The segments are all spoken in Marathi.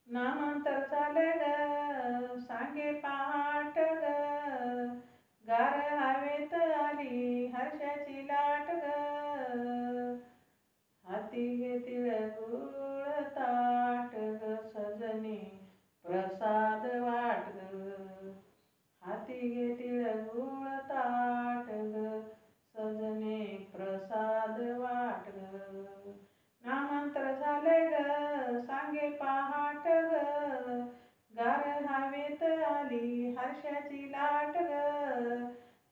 नामांतर झाले ग सांगे पहाट ग, गार हवेत आली हर्षाची लाट ग, हाती घेतील गुळ ताट ग सजनी प्रसाद वाट ग, हाती घेतील गुळ ताट ग सजने प्रसाद वाट ग. नामांतर झाले ग सांगे पहाट ग, गार हवेत आली हर्षाची लाट ग,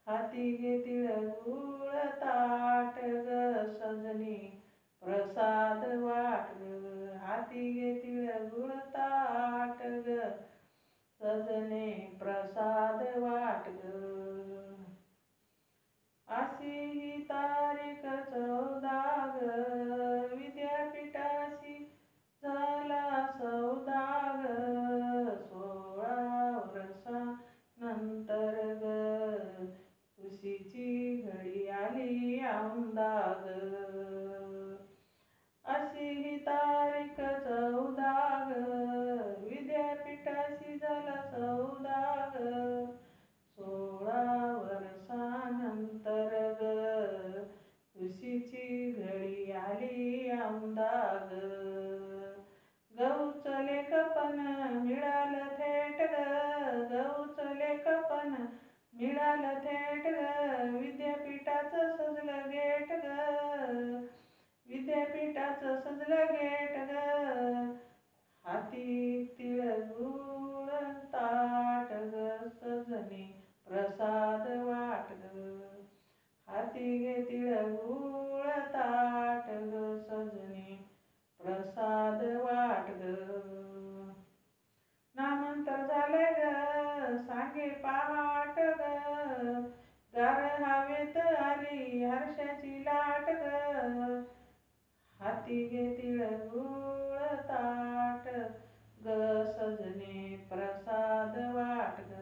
हाती घेतील गुळ ताट ग सजनी प्रसाद वाट ग, हाती घेतील गुळ ताट ग सजने प्रसाद वाट ग. अशी ही तारीख 14 ग, विद्यापीठाशी झाला सौदा ग, 16 वर्षानंतर ग, खुशीची घडी आली औंधा ग. अशी ही तारीख 14 ग, विद्यापीठाशी झाला सौदा ग, 16 वर्षानंतर ग, खुशीची घडी आली औंधा ग. गौच लेखपण मिळालं थेट ग, गौच लेखपण मिळालं थेट ग, विद्यापीठाचं सजलं गेट ग, विद्यापीठाचं सजलं गेट ग, हाती तिळगुळ ताट ग सजनी प्रसाद वाट ग, हाती घे तिळगुळ ताट ग सजनी प्रसाद वाट ग. नामांतर झाले ग सांगे पहाट ग, गार हवेत आली हर्षाची लाट ग, हाती घे तिळगुळ ताट ग सजने प्रसाद वाट ग,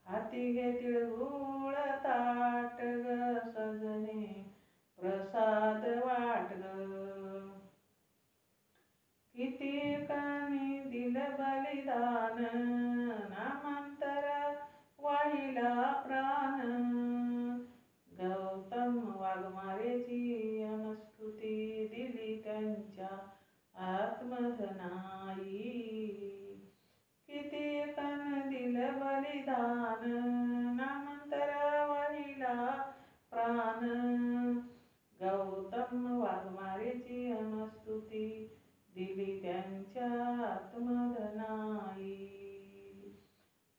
हाती घे तिळगुळ ताट ग सजने प्रसाद वाट ग. कितीकानी दिलं बलिदान नामांतर वाहिला प्राण, गौतम वाघमारेची अनुस्मृती दिली त्यांच्या आत्मधनाई. कितीकान दिलं बलिदान नामांतर वाहिला प्राण, गौतम वाघमारेची अनुस्मृती दिली त्यांच्या आत्मधनाई.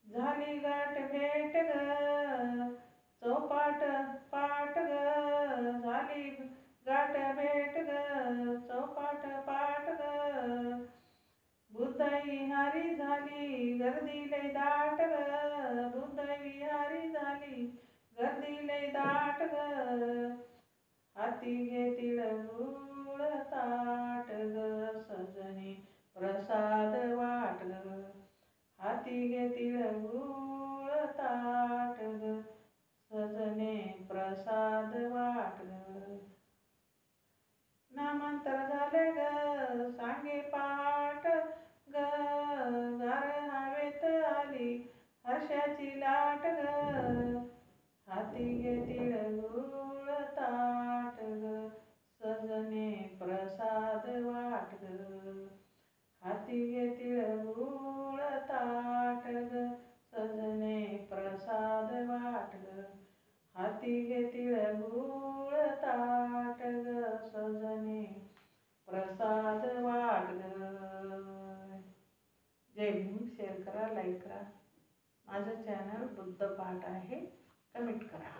झाली गाठ भेट ग चौपाट पाट ग, झाली गाठ भेट ग चौपाट पाट ग, बुद्ध विहारी झाली गर्दी लय दाट ग, बुद्ध विहारी झाली गर्दी लय दाट ग, हाती घे तिळगुळ ताट ग सजनी प्रसाद वाट ग, हाती घे तिळगुळ ताट ग सजने प्रसाद वाट ग. नामांतर झाले ग सांगे पहाट ग, गार हवेत आली हर्षाची लाट ग, हाती घे तिळगुळ ताट ग सजने प्रसाद वाट ग, हाती घे तिळगुळ ताट ग सजने प्रसाद वाट ग, हाती घे तिळगुळ ताट ग सजने प्रसाद वाट ग. जय भीम. शेअर करा, लाईक करा. माझं चॅनल बुद्ध पाठ आहे, कमेंट करा.